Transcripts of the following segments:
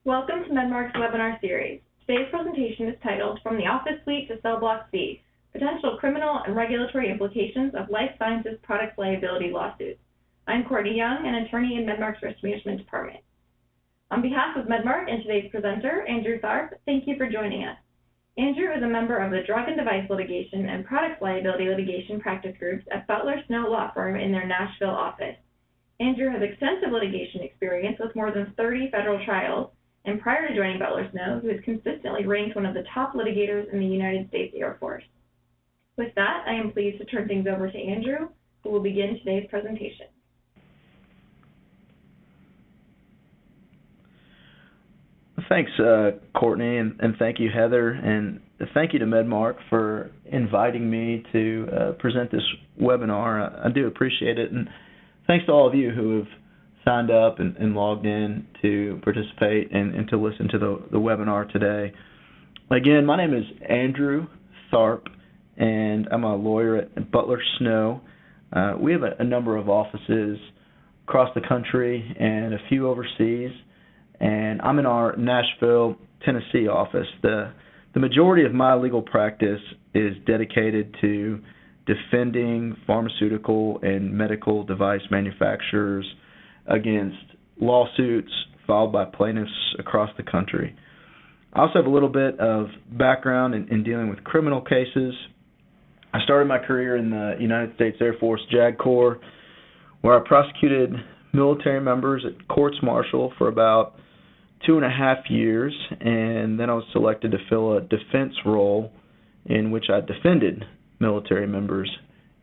Welcome to Medmarc's webinar series. Today's presentation is titled From the Office Suite to Cell Block C, Potential Criminal and Regulatory Implications of Life Sciences Products Liability Lawsuits. I'm Courtney Young, an attorney in Medmarc's Risk Management Department. On behalf of Medmarc and today's presenter, Andrew Tharp, thank you for joining us. Andrew is a member of the Drug and Device Litigation and Products Liability Litigation practice groups at Butler Snow Law Firm in their Nashville office. Andrew has extensive litigation experience with more than 30 federal trials, and prior to joining Butler Snow, he was consistently ranked one of the top litigators in the United States Air Force. With that, I am pleased to turn things over to Andrew, who will begin today's presentation. Thanks, Courtney, and thank you, Heather, and thank you to Medmarc for inviting me to present this webinar. I do appreciate it, and thanks to all of you who have signed up and logged in to participate and to listen to the webinar today. Again, my name is Andrew Tharp, and I'm a lawyer at Butler Snow. We have a number of offices across the country and a few overseas, and I'm in our Nashville, Tennessee office. The majority of my legal practice is dedicated to defending pharmaceutical and medical device manufacturers against lawsuits filed by plaintiffs across the country. I also have a little bit of background in dealing with criminal cases. I started my career in the United States Air Force JAG Corps, where I prosecuted military members at courts-martial for about 2.5 years, and then I was selected to fill a defense role in which I defended military members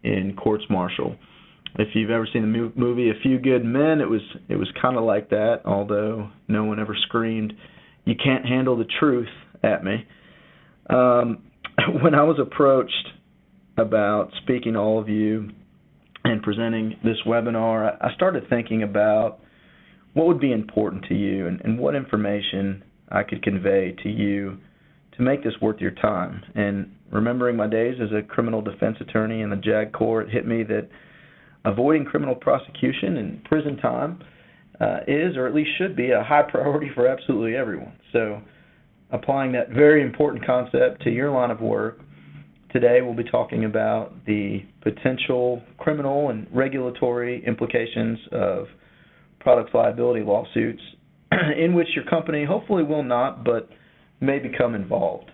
in courts-martial. If you've ever seen the movie A Few Good Men, it was kind of like that, although no one ever screamed, "You can't handle the truth," at me. When I was approached about speaking to all of you and presenting this webinar, I started thinking about what would be important to you and what information I could convey to you to make this worth your time. And remembering my days as a criminal defense attorney in the JAG Corps, it hit me that avoiding criminal prosecution and prison time is, or at least should be, a high priority for absolutely everyone. So applying that very important concept to your line of work, today we'll be talking about the potential criminal and regulatory implications of products liability lawsuits in which your company hopefully will not, but may become involved.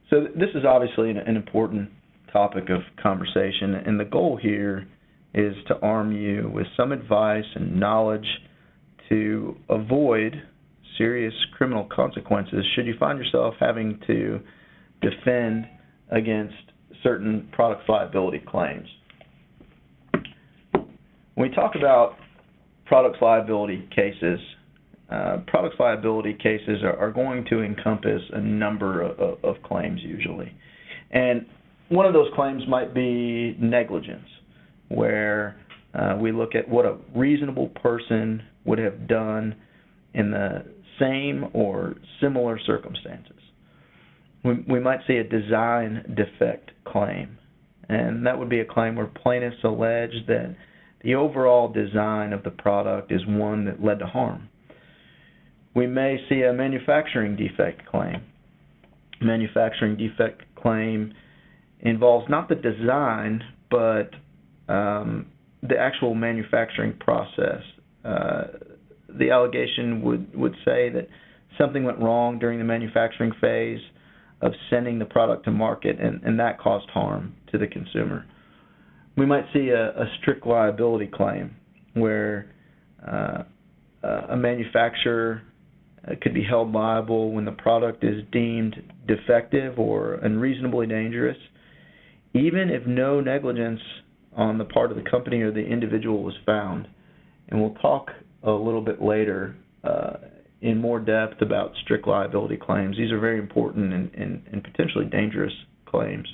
So this is obviously an important topic of conversation, and the goal here is to arm you with some advice and knowledge to avoid serious criminal consequences should you find yourself having to defend against certain product liability claims. When we talk about products liability cases are going to encompass a number of claims usually. And one of those claims might be negligence, where we look at what a reasonable person would have done in the same or similar circumstances. We might see a design defect claim, and that would be a claim where plaintiffs allege that the overall design of the product is one that led to harm. We may see a manufacturing defect claim. Manufacturing defect claim involves not the design, but the actual manufacturing process. The allegation would say that something went wrong during the manufacturing phase of sending the product to market, and that caused harm to the consumer. We might see a strict liability claim where a manufacturer could be held liable when the product is deemed defective or unreasonably dangerous, even if no negligence on the part of the company or the individual was found. And we'll talk a little bit later in more depth about strict liability claims. These are very important and potentially dangerous claims.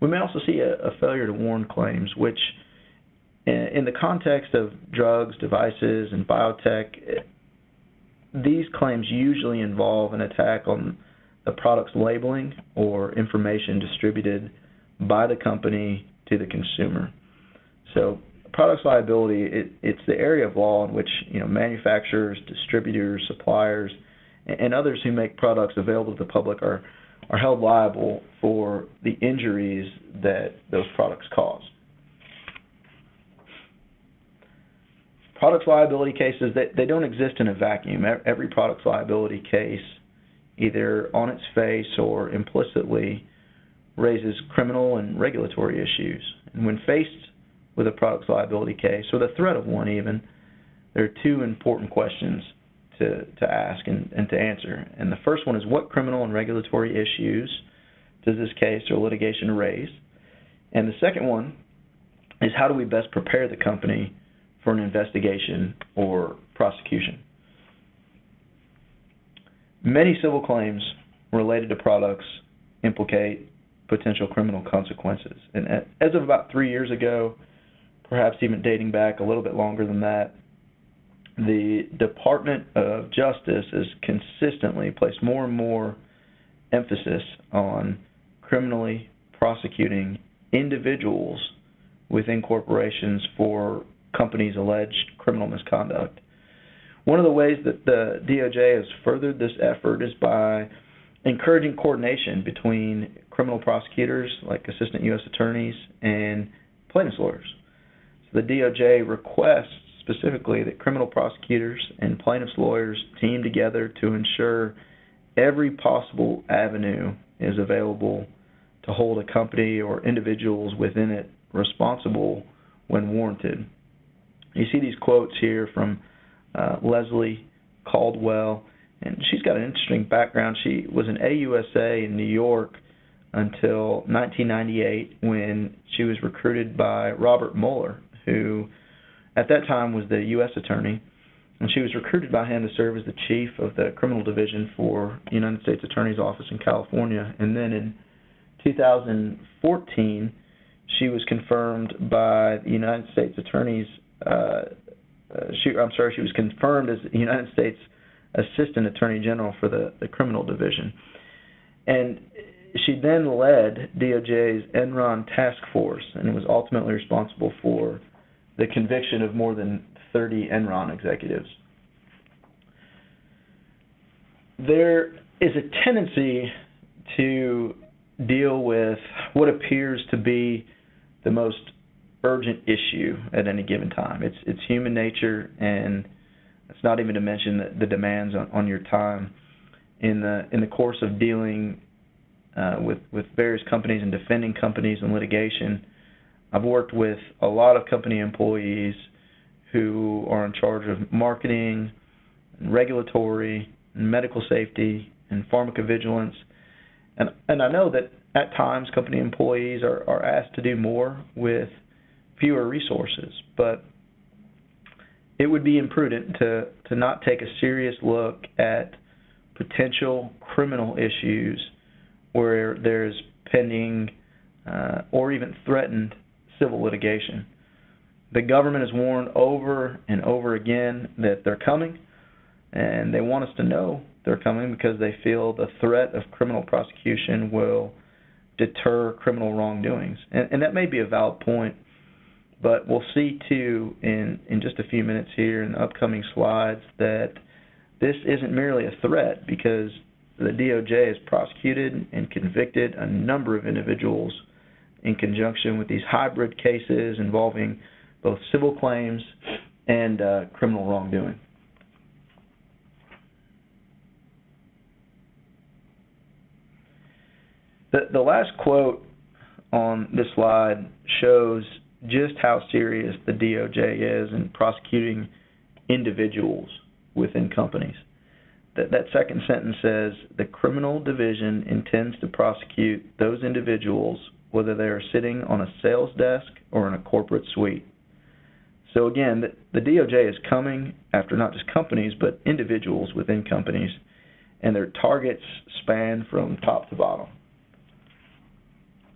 We may also see a failure to warn claims, which in the context of drugs, devices, and biotech, these claims usually involve an attack on the product's labeling or information distributed by the company to the consumer. So products liability, it's the area of law in which manufacturers, distributors, suppliers, and others who make products available to the public are held liable for the injuries that those products cause. Products liability cases, they don't exist in a vacuum. Every products liability case, either on its face or implicitly, raises criminal and regulatory issues. And when faced with a products liability case, or the threat of one even, there are two important questions to ask and to answer. And the first one is, what criminal and regulatory issues does this case or litigation raise? And the second one is, how do we best prepare the company for an investigation or prosecution? Many civil claims related to products implicate potential criminal consequences. And as of about 3 years ago, perhaps even dating back a little bit longer than that, the Department of Justice has consistently placed more and more emphasis on criminally prosecuting individuals within corporations for companies' alleged criminal misconduct. One of the ways that the DOJ has furthered this effort is by encouraging coordination between criminal prosecutors, like assistant U.S. attorneys, and plaintiffs' lawyers. So the DOJ requests specifically that criminal prosecutors and plaintiffs' lawyers team together to ensure every possible avenue is available to hold a company or individuals within it responsible when warranted. You see these quotes here from Leslie Caldwell, and she's got an interesting background. She was an AUSA in New York until 1998, when she was recruited by Robert Mueller, who at that time was the U.S. attorney, and she was recruited by him to serve as the chief of the criminal division for the United States Attorney's Office in California. And then in 2014, she was confirmed by the United States Attorney's she was confirmed as the United States Assistant Attorney General for the Criminal Division. And she then led DOJ's Enron Task Force and was ultimately responsible for the conviction of more than 30 Enron executives. There is a tendency to deal with what appears to be the most urgent issue at any given time. It's human nature, and it's not even to mention the demands on your time. In the course of dealing with various companies and defending companies in litigation, I've worked with a lot of company employees who are in charge of marketing, and regulatory, and medical safety, and pharmacovigilance. And I know that at times company employees are asked to do more with fewer resources, but it would be imprudent to not take a serious look at potential criminal issues where there's pending or even threatened civil litigation. The government has warned over and over again that they're coming, and they want us to know they're coming because they feel the threat of criminal prosecution will deter criminal wrongdoings. And that may be a valid point, but we'll see too in just a few minutes here in the upcoming slides that this isn't merely a threat, because the DOJ has prosecuted and convicted a number of individuals in conjunction with these hybrid cases involving both civil claims and criminal wrongdoing. The last quote on this slide shows just how serious the DOJ is in prosecuting individuals within companies. That second sentence says, the criminal division intends to prosecute those individuals whether they are sitting on a sales desk or in a corporate suite. So again, the DOJ is coming after not just companies, but individuals within companies, and their targets span from top to bottom.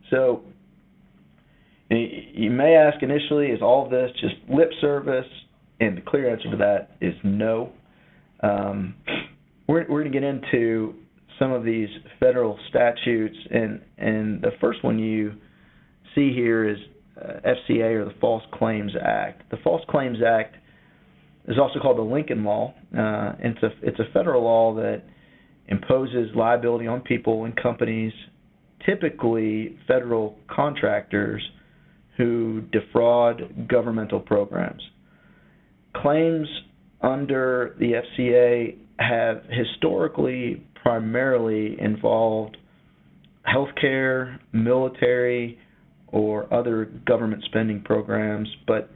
So you may ask initially, is all of this just lip service? And the clear answer to that is no. We're going to get into some of these federal statutes, and the first one you see here is FCA, or the False Claims Act. The False Claims Act is also called the Lincoln Law. It's a federal law that imposes liability on people and companies, typically federal contractors, who defraud governmental programs. Claims under the FCA have historically primarily involved healthcare, military, or other government spending programs, but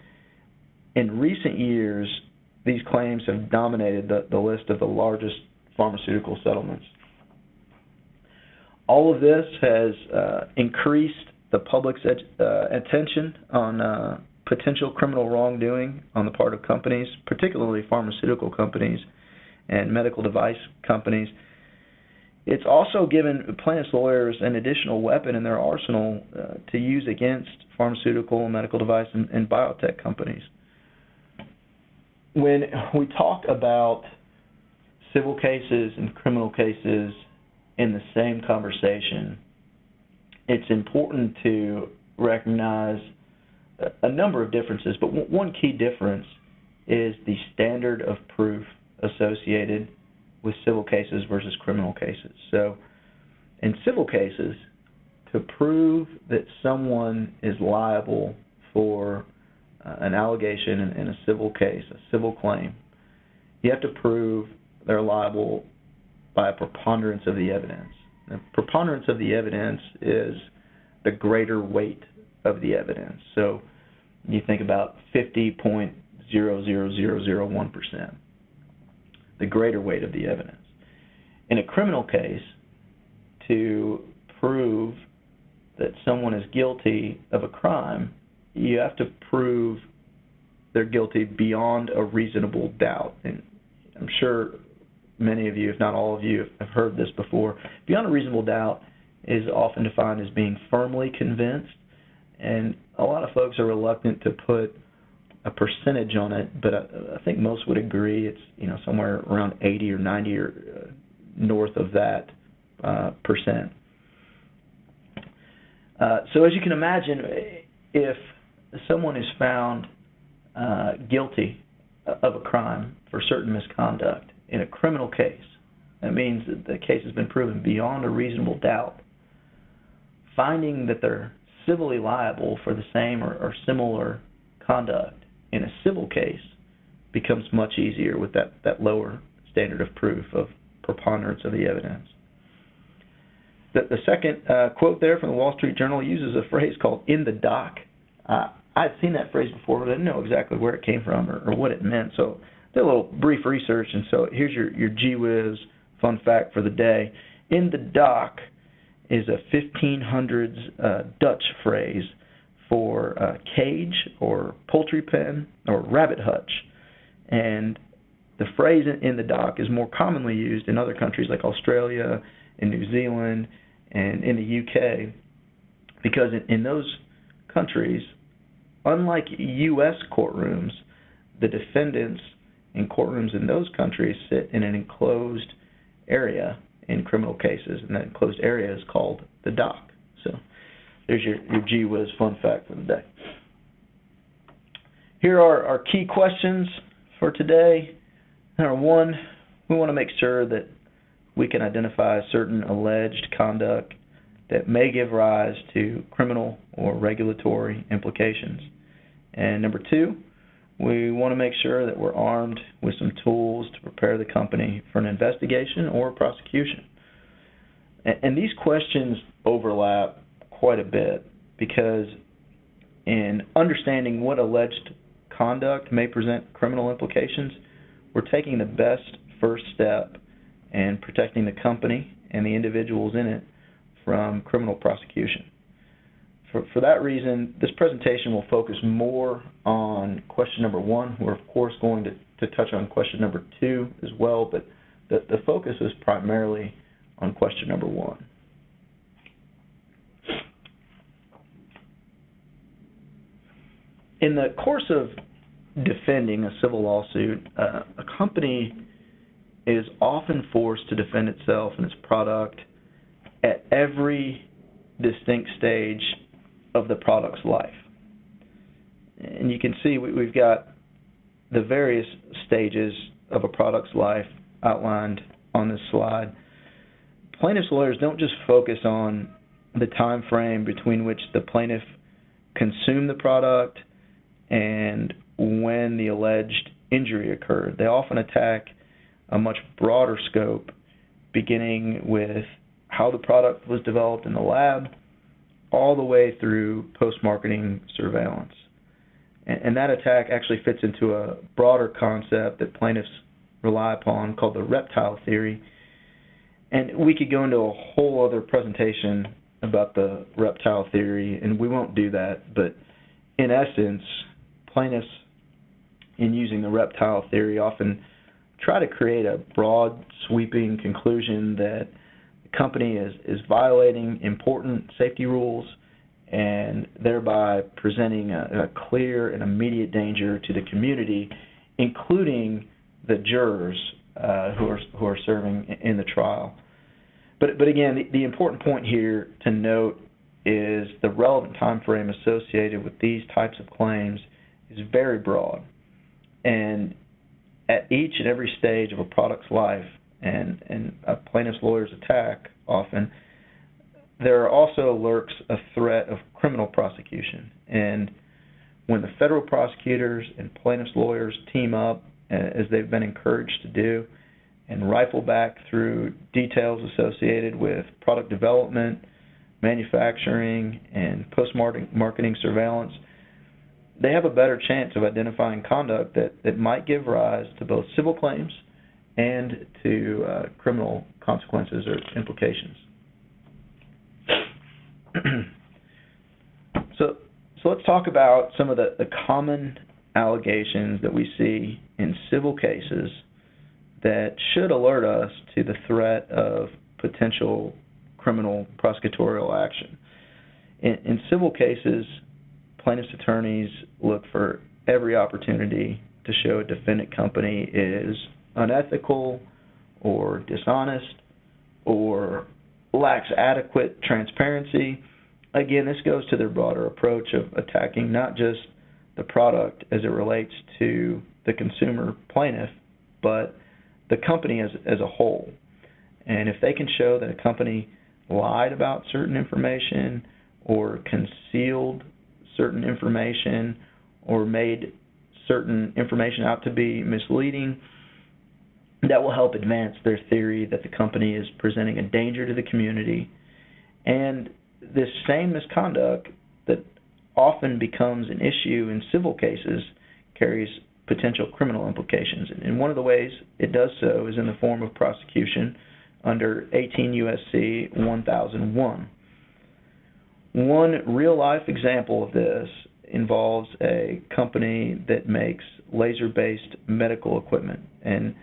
in recent years, these claims have dominated the list of the largest pharmaceutical settlements. All of this has increased the public's attention on potential criminal wrongdoing on the part of companies, particularly pharmaceutical companies and medical device companies. It's also given plaintiffs' lawyers an additional weapon in their arsenal to use against pharmaceutical and medical device and biotech companies. When we talk about civil cases and criminal cases in the same conversation, it's important to recognize a number of differences, but one key difference is the standard of proof associated with civil cases versus criminal cases. So in civil cases, to prove that someone is liable for an allegation in a civil case, a civil claim, you have to prove they're liable by a preponderance of the evidence. The preponderance of the evidence is the greater weight of the evidence. So you think about 50.00001%, the greater weight of the evidence. In a criminal case, to prove that someone is guilty of a crime, you have to prove they're guilty beyond a reasonable doubt. And I'm sure many of you, if not all of you, have heard this before. Beyond a reasonable doubt is often defined as being firmly convinced, and a lot of folks are reluctant to put a percentage on it, but I think most would agree it's somewhere around 80 or 90 or north of that percent. So as you can imagine, if someone is found guilty of a crime for certain misconduct in a criminal case, that means that the case has been proven beyond a reasonable doubt. Finding that they're civilly liable for the same or similar conduct in a civil case becomes much easier with that lower standard of proof of preponderance of the evidence. The second quote there from the Wall Street Journal uses a phrase called "in the dock." I'd seen that phrase before, but I didn't know exactly where it came from or what it meant. So I did a little brief research, and so here's your gee whiz fun fact for the day. In the dock is a 1500s Dutch phrase for cage or poultry pen or rabbit hutch. And the phrase in the dock is more commonly used in other countries like Australia and New Zealand and in the UK, because in those countries, unlike U.S. courtrooms, the defendants in courtrooms in those countries sit in an enclosed area in criminal cases, and that enclosed area is called the dock. So there's your gee whiz fun fact for the day. Here are our key questions for today. Number one, we want to make sure that we can identify certain alleged conduct that may give rise to criminal or regulatory implications. And number two, we want to make sure that we're armed with some tools to prepare the company for an investigation or prosecution. And these questions overlap quite a bit, because in understanding what alleged conduct may present criminal implications, we're taking the best first step in protecting the company and the individuals in it from criminal prosecution. For that reason, this presentation will focus more on question number one. We're, of course, going to touch on question number two as well, but the focus is primarily on question number one. In the course of defending a civil lawsuit, a company is often forced to defend itself and its product at every distinct stage of the product's life. And you can see we've got the various stages of a product's life outlined on this slide. Plaintiff's lawyers don't just focus on the time frame between which the plaintiff consumed the product and when the alleged injury occurred. They often attack a much broader scope, beginning with how the product was developed in the lab, all the way through post-marketing surveillance. And that attack actually fits into a broader concept that plaintiffs rely upon called the Reptile Theory. And we could go into a whole other presentation about the Reptile Theory, and we won't do that, but in essence, plaintiffs, in using the Reptile Theory, often try to create a broad, sweeping conclusion that the company is violating important safety rules and thereby presenting a clear and immediate danger to the community, including the jurors who are serving in the trial. But again, the important point here to note is the relevant time frame associated with these types of claims is very broad. And at each and every stage of a product's life and a plaintiff's lawyer's attack often, there also lurks a threat of criminal prosecution. And when the federal prosecutors and plaintiff's lawyers team up, as they've been encouraged to do, and rifle back through details associated with product development, manufacturing, and post-marketing surveillance, they have a better chance of identifying conduct that might give rise to both civil claims and to criminal consequences or implications. So let's talk about some of the common allegations that we see in civil cases that should alert us to the threat of potential criminal prosecutorial action. In civil cases, plaintiff's attorneys look for every opportunity to show a defendant company is unethical or dishonest or lacks adequate transparency. Again, this goes to their broader approach of attacking not just the product as it relates to the consumer plaintiff, but the company as a whole. And if they can show that a company lied about certain information or concealed certain information or made certain information out to be misleading, that will help advance their theory that the company is presenting a danger to the community. And this same misconduct that often becomes an issue in civil cases carries potential criminal implications. And one of the ways it does so is in the form of prosecution under 18 U.S.C. 1001. One real-life example of this involves a company that makes laser-based medical equipment. And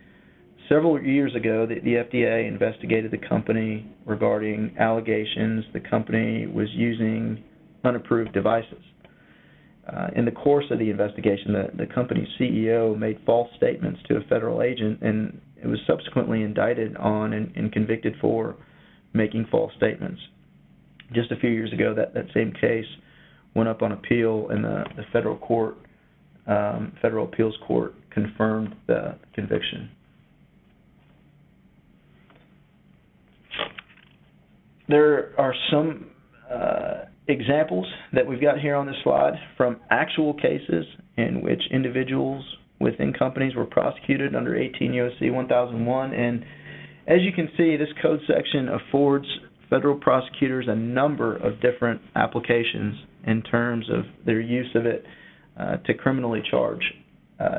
several years ago, the FDA investigated the company regarding allegations the company was using unapproved devices. In the course of the investigation, the company's CEO made false statements to a federal agent, and it was subsequently indicted on and convicted for making false statements. Just a few years ago, that same case went up on appeal, and the federal appeals court confirmed the conviction. There are some examples that we've got here on this slide from actual cases in which individuals within companies were prosecuted under 18 U.S.C. 1001. And as you can see, this code section affords federal prosecutors a number of different applications in terms of their use of it to criminally charge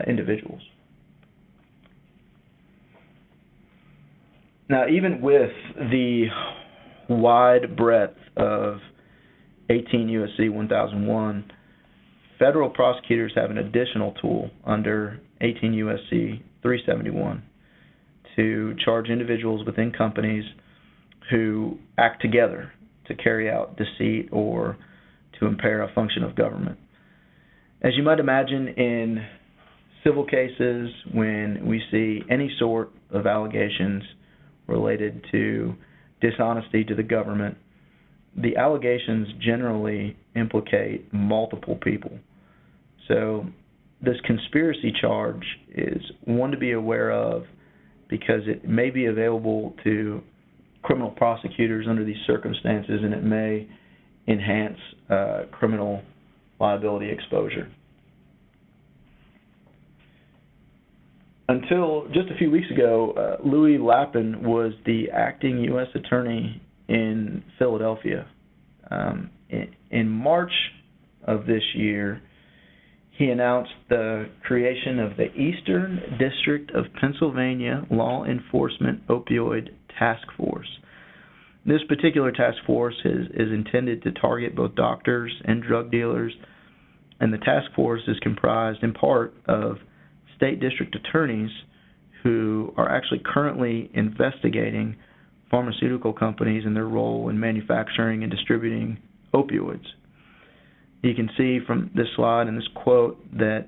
individuals. Now, even with the wide breadth of 18 U.S.C. 1001, federal prosecutors have an additional tool under 18 U.S.C. 371 to charge individuals within companies who act together to carry out deceit or to impair a function of government. As you might imagine, in civil cases, when we see any sort of allegations related to dishonesty to the government, the allegations generally implicate multiple people. So this conspiracy charge is one to be aware of because it may be available to criminal prosecutors under these circumstances, and it may enhance criminal liability exposure. Until just a few weeks ago, Louis Lappin was the acting U.S. attorney in Philadelphia. In March of this year, he announced the creation of the Eastern District of Pennsylvania Law Enforcement Opioid Task Force. This particular task force is intended to target both doctors and drug dealers, and the task force is comprised in part of state district attorneys who are actually currently investigating pharmaceutical companies and their role in manufacturing and distributing opioids. You can see from this slide and this quote that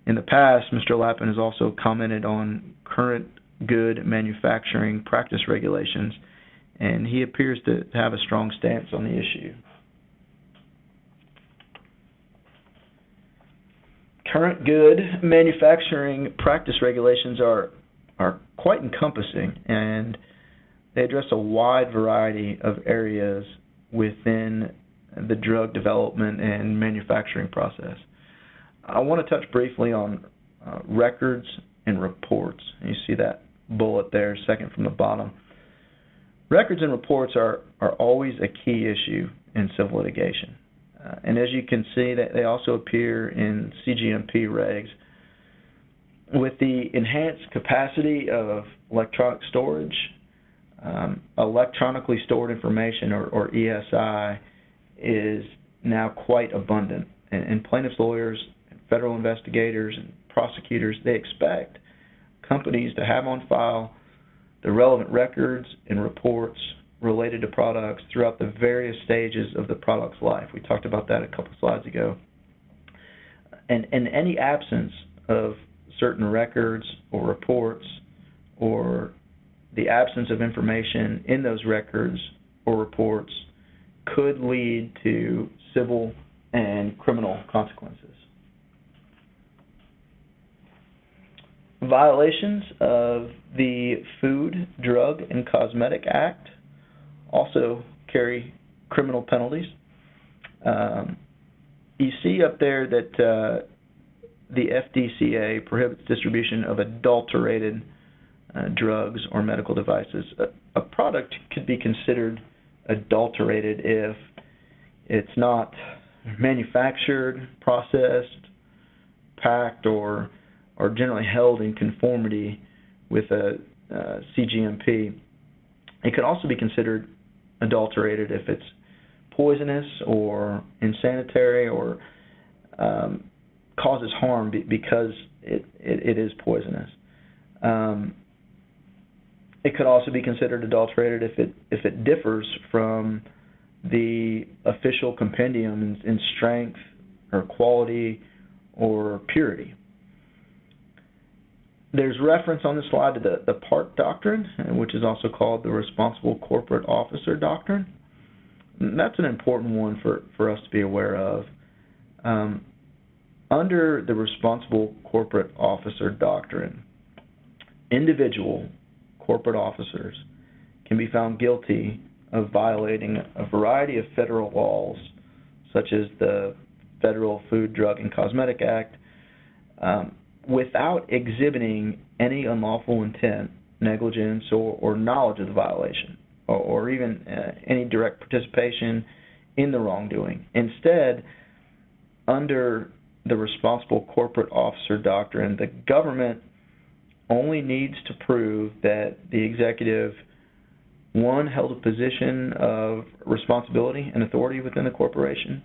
in the past, Mr. Lappin has also commented on current good manufacturing practice regulations, and he appears to have a strong stance on the issue. Current good manufacturing practice regulations are quite encompassing, and they address a wide variety of areas within the drug development and manufacturing process. I want to touch briefly on records and reports. You see that bullet there, second from the bottom. Records and reports are always a key issue in civil litigation. And as you can see, that they also appear in CGMP regs. With the enhanced capacity of electronic storage, electronically stored information, or ESI, is now quite abundant. And plaintiffs' lawyers, and federal investigators, and prosecutors, they expect companies to have on file the relevant records and reports related to products throughout the various stages of the product's life. We talked about that a couple slides ago. And any absence of certain records or reports, or the absence of information in those records or reports, could lead to civil and criminal consequences. Violations of the Food, Drug, and Cosmetic Act also carry criminal penalties. You see up there that the FDCA prohibits distribution of adulterated drugs or medical devices. A product could be considered adulterated if it's not manufactured, processed, packed, or generally held in conformity with a CGMP. It could also be considered adulterated if it's poisonous or insanitary or causes harm because it is poisonous. It could also be considered adulterated if it differs from the official compendium in strength or quality or purity. There's reference on the slide to the PART doctrine, which is also called the Responsible Corporate Officer Doctrine. And that's an important one for us to be aware of. Under the Responsible Corporate Officer Doctrine, individual corporate officers can be found guilty of violating a variety of federal laws, such as the Federal Food, Drug, and Cosmetic Act, without exhibiting any unlawful intent, negligence, or knowledge of the violation, or even any direct participation in the wrongdoing. Instead, under the Responsible Corporate Officer Doctrine, the government only needs to prove that the executive, one, held a position of responsibility and authority within the corporation,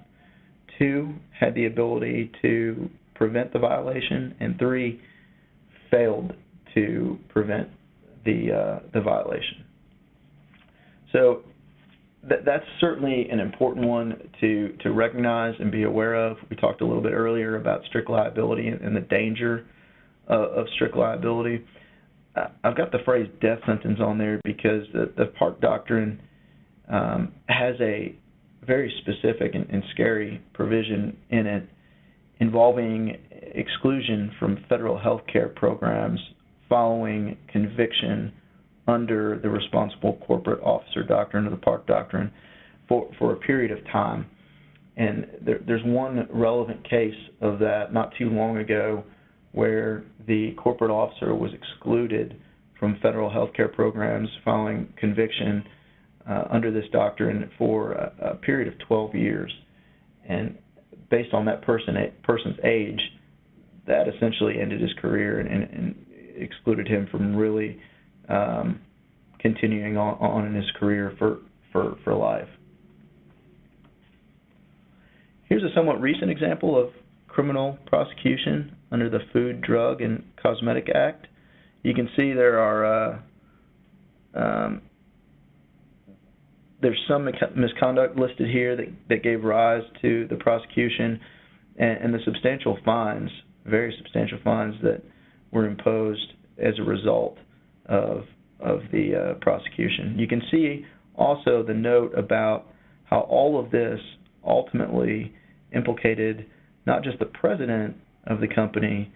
two, had the ability to prevent the violation, and three, failed to prevent the violation. So that's certainly an important one to recognize and be aware of. We talked a little bit earlier about strict liability and the danger of strict liability. I've got the phrase death sentence on there because the PART doctrine has a very specific and scary provision in it. involving exclusion from federal health care programs following conviction under the responsible corporate officer doctrine or the Park doctrine for a period of time. And there's one relevant case of that not too long ago where the corporate officer was excluded from federal health care programs following conviction under this doctrine for a period of 12 years. And based on that person's age, that essentially ended his career and excluded him from really continuing on in his career for life. Here's a somewhat recent example of criminal prosecution under the Food, Drug, and Cosmetic Act. You can see there are there's some misconduct listed here that gave rise to the prosecution, and the substantial fines, very substantial fines that were imposed as a result of the prosecution. You can see also the note about how all of this ultimately implicated not just the president of the company,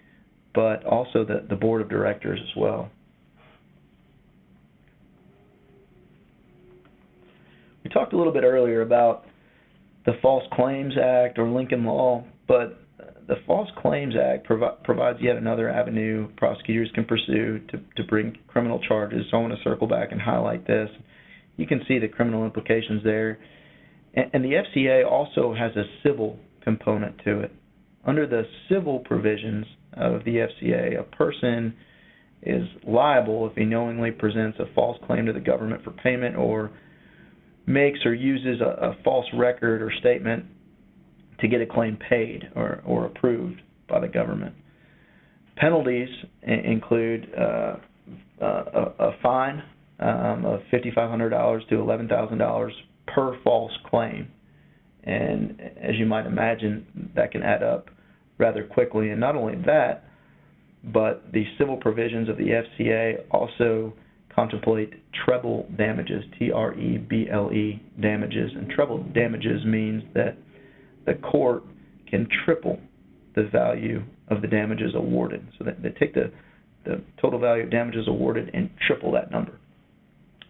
but also the board of directors as well. We talked a little bit earlier about the False Claims Act or Lincoln Law, but the False Claims Act provides yet another avenue prosecutors can pursue to bring criminal charges. So I want to circle back and highlight this. You can see the criminal implications there. And the FCA also has a civil component to it. Under the civil provisions of the FCA, a person is liable if he knowingly presents a false claim to the government for payment or makes or uses a false record or statement to get a claim paid or approved by the government. Penalties include a fine of $5,500 to $11,000 per false claim. And as you might imagine, that can add up rather quickly. And not only that, but the civil provisions of the FCA also contemplate treble damages, T-R-E-B-L-E damages. And treble damages means that the court can triple the value of the damages awarded. So they take the total value of damages awarded and triple that number.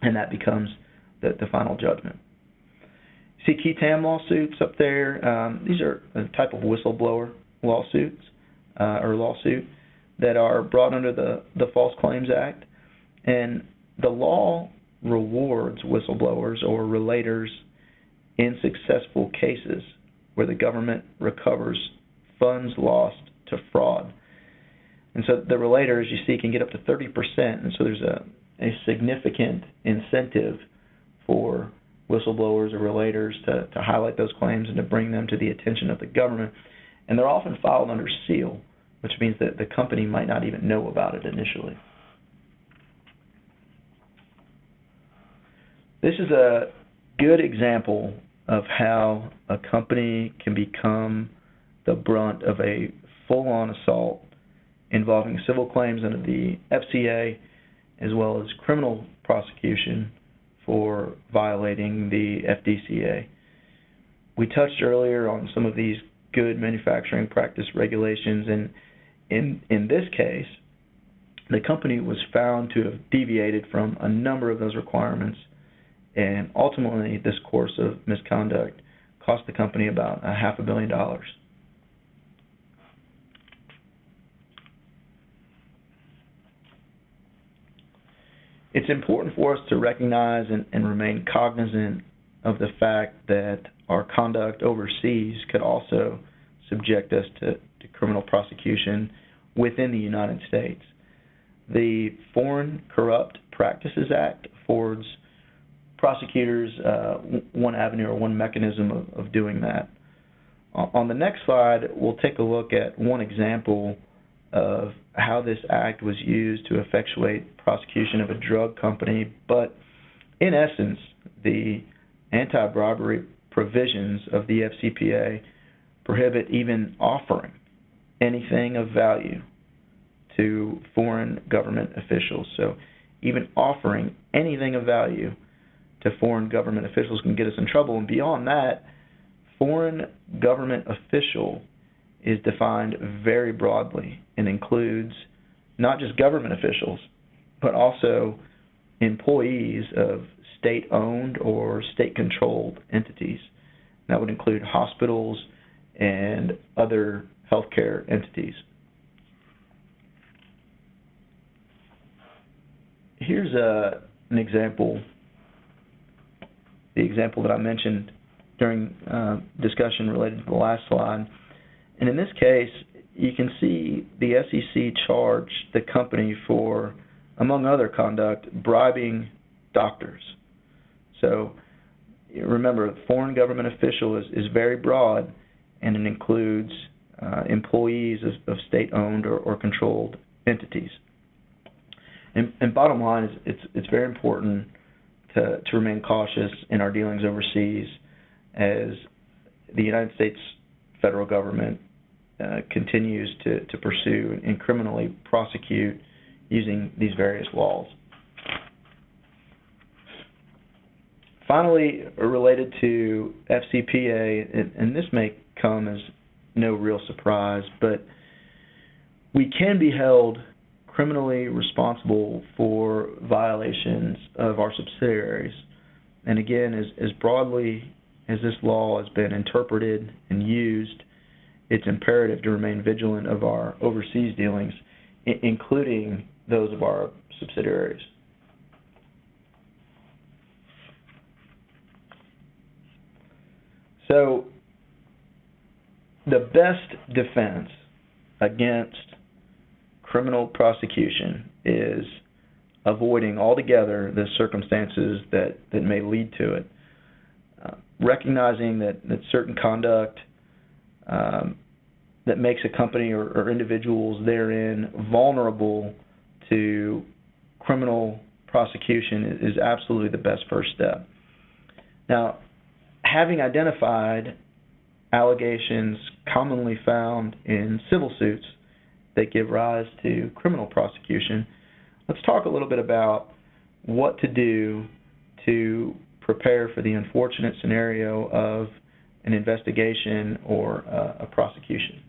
And that becomes the final judgment. See key tam lawsuits up there. These are a type of whistleblower lawsuits or lawsuit that are brought under the False Claims Act. And the law rewards whistleblowers or relators in successful cases where the government recovers funds lost to fraud. And so the relator, as you see, can get up to 30%. And so there's a significant incentive for whistleblowers or relators to highlight those claims and to bring them to the attention of the government. And they're often filed under seal, which means that the company might not even know about it initially. This is a good example of how a company can become the brunt of a full-on assault involving civil claims under the FCA as well as criminal prosecution for violating the FDCA. We touched earlier on some of these good manufacturing practice regulations, and in this case, the company was found to have deviated from a number of those requirements, and ultimately this course of misconduct cost the company about $500 million. It's important for us to recognize and remain cognizant of the fact that our conduct overseas could also subject us to criminal prosecution within the United States. The Foreign Corrupt Practices Act affords prosecutors one avenue or one mechanism of doing that. On the next slide, we'll take a look at one example of how this act was used to effectuate prosecution of a drug company, but in essence, the anti-bribery provisions of the FCPA prohibit even offering anything of value to foreign government officials. So even offering anything of value to foreign government officials can get us in trouble. And beyond that, foreign government official is defined very broadly and includes not just government officials, but also employees of state-owned or state-controlled entities. That would include hospitals and other healthcare entities. Here's an example, the example that I mentioned during discussion related to the last slide. And in this case, you can see the SEC charged the company for, among other conduct, bribing doctors. So remember, foreign government official is very broad, and it includes employees of state-owned or controlled entities. And bottom line is it's very important to remain cautious in our dealings overseas as the United States federal government continues to pursue and criminally prosecute using these various laws. Finally, related to FCPA, and this may come as no real surprise, but we can be held criminally responsible for violations of our subsidiaries. And again, as broadly as this law has been interpreted and used, it's imperative to remain vigilant of our overseas dealings, including those of our subsidiaries. So, the best defense against criminal prosecution is avoiding altogether the circumstances that may lead to it. Recognizing that certain conduct that makes a company or individuals therein vulnerable to criminal prosecution is absolutely the best first step. Now, having identified allegations commonly found in civil suits that give rise to criminal prosecution, let's talk a little bit about what to do to prepare for the unfortunate scenario of an investigation or a prosecution.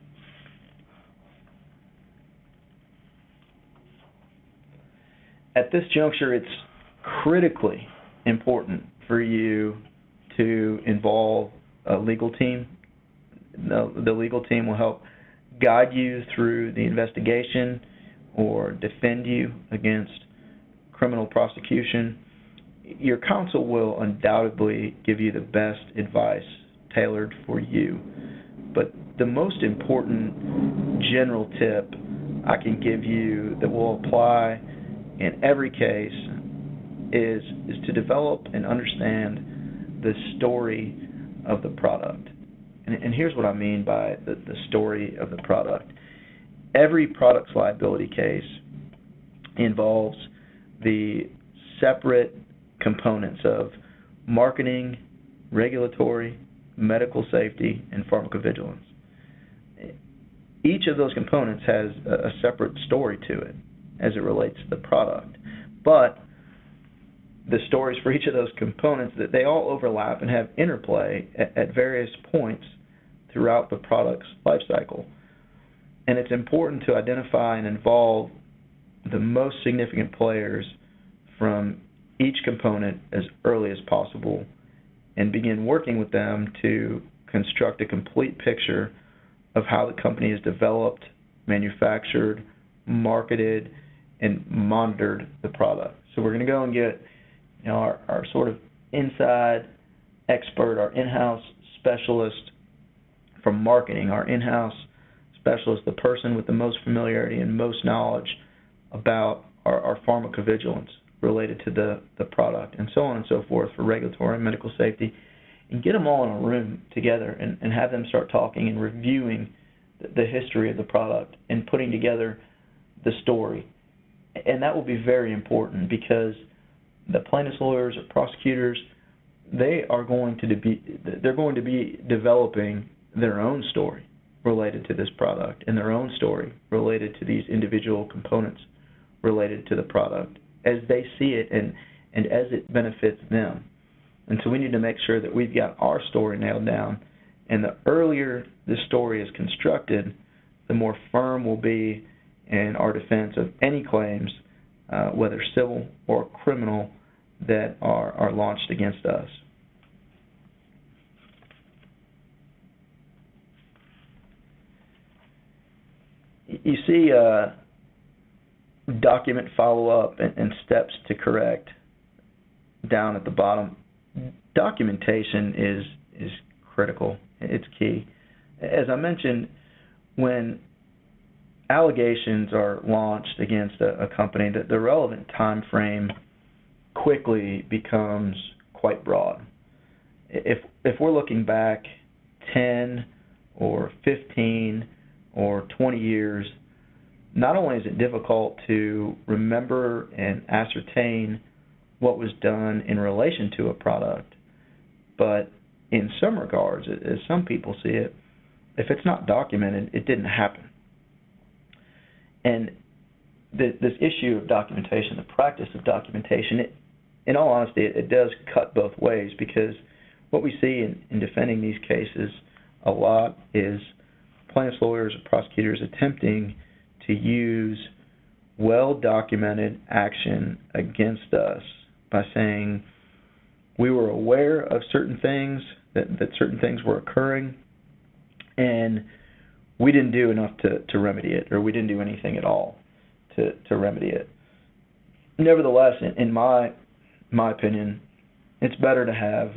At this juncture, it's critically important for you to involve a legal team. The legal team will help guide you through the investigation or defend you against criminal prosecution. Your counsel will undoubtedly give you the best advice tailored for you. But the most important general tip I can give you that will apply in every case is to develop and understand the story of the product. And here's what I mean by the story of the product. Every product's liability case involves the separate components of marketing, regulatory, medical safety, and pharmacovigilance. Each of those components has a separate story to it as it relates to the product. But the stories for each of those components, that they all overlap and have interplay at various points throughout the product's life cycle. And it's important to identify and involve the most significant players from each component as early as possible and begin working with them to construct a complete picture of how the company is developed, manufactured, marketed, and monitored the product. So we're going to go and get our sort of inside expert, our in-house specialist from marketing, our in-house specialist, the person with the most familiarity and most knowledge about our pharmacovigilance related to the product, and so on and so forth for regulatory and medical safety, and get them all in a room together and have them start talking and reviewing the history of the product and putting together the story. And that will be very important because the plaintiff's lawyers or prosecutors, they're going to be developing their own story related to this product and their own story related to these individual components related to the product as they see it and as it benefits them. And so we need to make sure that we've got our story nailed down And the earlier this story is constructed, the more firm we'll be in our defense of any claims, whether civil or criminal, that are launched against us. You see document follow-up and steps to correct down at the bottom. Documentation is critical. It's key. As I mentioned, when allegations are launched against a company, that the relevant time frame quickly becomes quite broad. If we're looking back 10 or 15 or 20 years, not only is it difficult to remember and ascertain what was done in relation to a product, but in some regards, as some people see it, if it's not documented, it didn't happen. And this issue of documentation, the practice of documentation, in all honesty, it does cut both ways, because what we see in defending these cases a lot is plaintiffs' lawyers or prosecutors attempting to use well-documented action against us by saying we were aware of certain things, that certain things were occurring, and we didn't do enough to remedy it, or we didn't do anything at all to remedy it. Nevertheless, in my opinion, it's better to have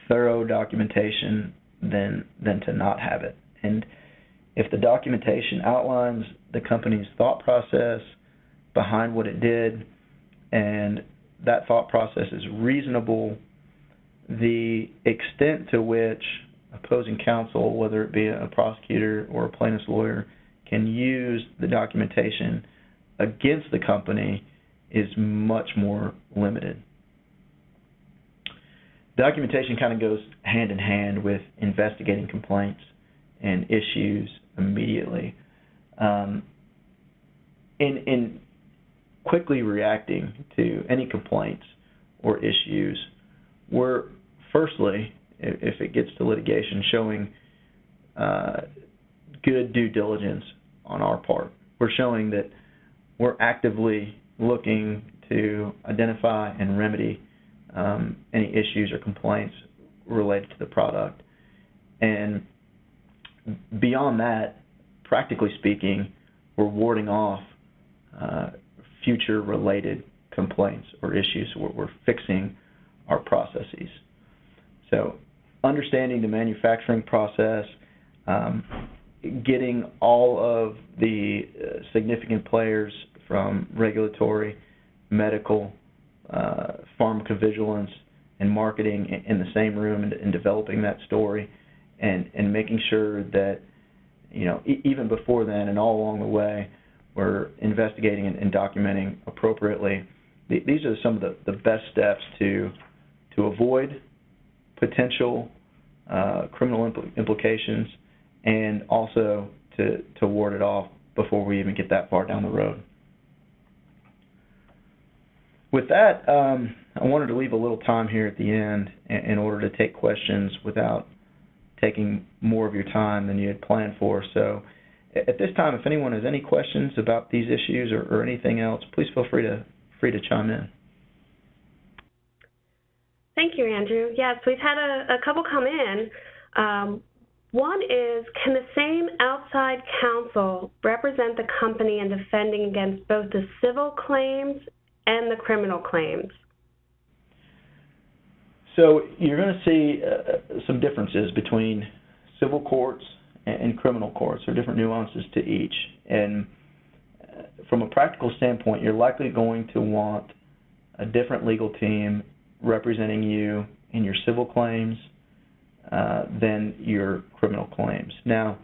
thorough documentation than to not have it. And if the documentation outlines the company's thought process behind what it did, and that thought process is reasonable, the extent to which opposing counsel, whether it be a prosecutor or a plaintiff's lawyer, can use the documentation against the company is much more limited. Documentation kind of goes hand in hand with investigating complaints and issues immediately. In quickly reacting to any complaints or issues, we're firstly, if it gets to litigation, showing good due diligence on our part. We're showing that we're actively looking to identify and remedy any issues or complaints related to the product. And beyond that, practically speaking, we're warding off future related complaints or issues. We're fixing our processes. So understanding the manufacturing process, getting all of the significant players from regulatory, medical, pharmacovigilance, and marketing in the same room, and developing that story, and making sure that, even before then and all along the way, we're investigating and documenting appropriately. These are some of the best steps to avoid potential criminal implications, and also to ward it off before we even get that far down the road. With that, I wanted to leave a little time here at the end in order to take questions without taking more of your time than you had planned for. So at this time, if anyone has any questions about these issues or anything else, please feel free to chime in. Thank you, Andrew. Yes, we've had a couple come in. One is, can the same outside counsel represent the company in defending against both the civil claims and the criminal claims? So you're going to see some differences between civil courts and criminal courts. There are different nuances to each. And from a practical standpoint, you're likely going to want a different legal team representing you in your civil claims than your criminal claims. Now,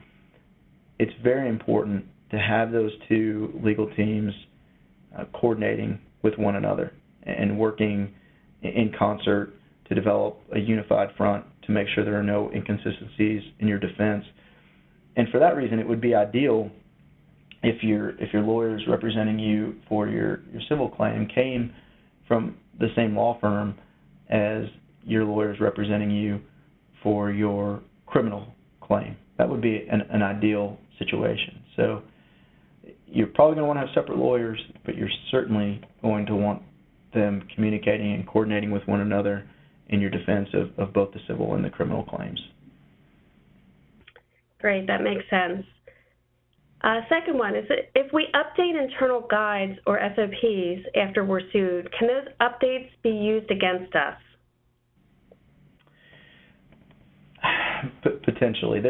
it's very important to have those two legal teams coordinating with one another and working in concert to develop a unified front to make sure there are no inconsistencies in your defense. And for that reason, it would be ideal if your lawyers representing you for your civil claim came from the same law firm as your lawyers representing you for your criminal claim. That would be an ideal situation. So you're probably going to want to have separate lawyers, but you're certainly going to want them communicating and coordinating with one another in your defense of both the civil and the criminal claims. Great, that makes sense. Second one is that if we update internal guides or SOPs after we're sued, can those updates be used against us? Potentially.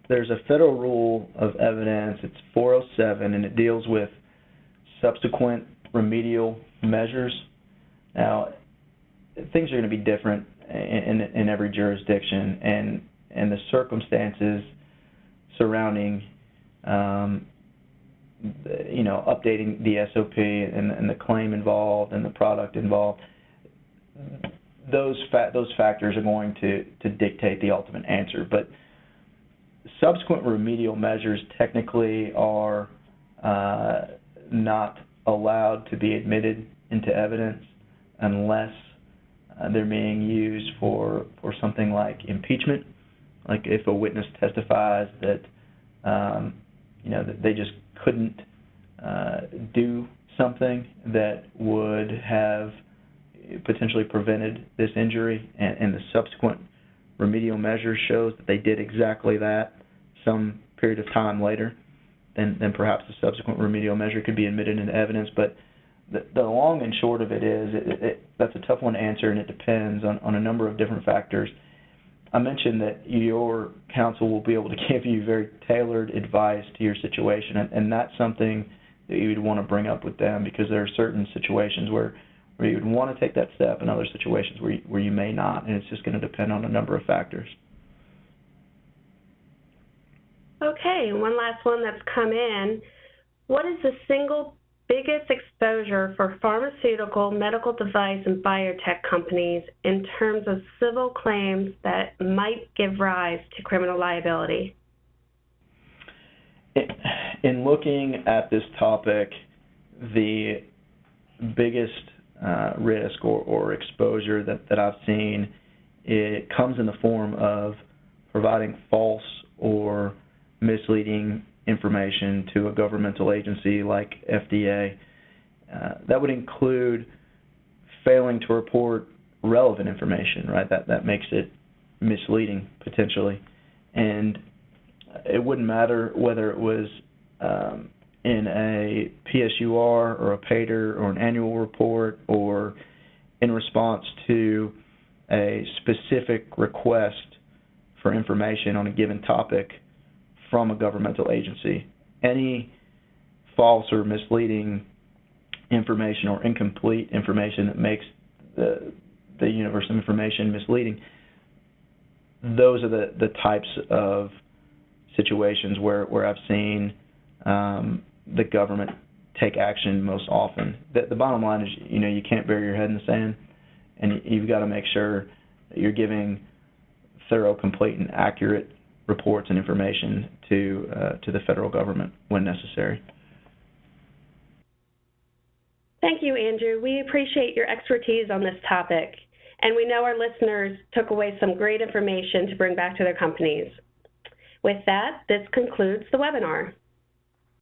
There's a federal rule of evidence, it's 407, and it deals with subsequent remedial measures. Now, things are going to be different in every jurisdiction, and the circumstances surrounding updating the SOP and the claim involved and the product involved, those factors are going to dictate the ultimate answer. But subsequent remedial measures technically are not allowed to be admitted into evidence unless they're being used for something like impeachment, like if a witness testifies that that they just couldn't do something that would have potentially prevented this injury, and the subsequent remedial measure shows that they did exactly that some period of time later, then perhaps the subsequent remedial measure could be admitted into evidence. But the long and short of it is, that's a tough one to answer, and it depends on a number of different factors. I mentioned that your counsel will be able to give you very tailored advice to your situation, and that's something that you would want to bring up with them, because there are certain situations where you would want to take that step and other situations where you may not, and it's just going to depend on a number of factors. Okay, one last one that's come in. What is the single biggest exposure for pharmaceutical, medical device, and biotech companies in terms of civil claims that might give rise to criminal liability? In looking at this topic, the biggest risk or exposure that I've seen, it comes in the form of providing false or misleading information to a governmental agency like FDA. That would include failing to report relevant information, right? That makes it misleading potentially. And it wouldn't matter whether it was in a PSUR or a PATER or an annual report, or in response to a specific request for information on a given topic from a governmental agency. Any false or misleading information or incomplete information that makes the universe of information misleading, those are the types of situations where I've seen the government take action most often. The bottom line is, you can't bury your head in the sand, and you've got to make sure that you're giving thorough, complete, and accurate reports and information to the federal government when necessary. Thank you, Andrew. We appreciate your expertise on this topic, and we know our listeners took away some great information to bring back to their companies. With that, this concludes the webinar.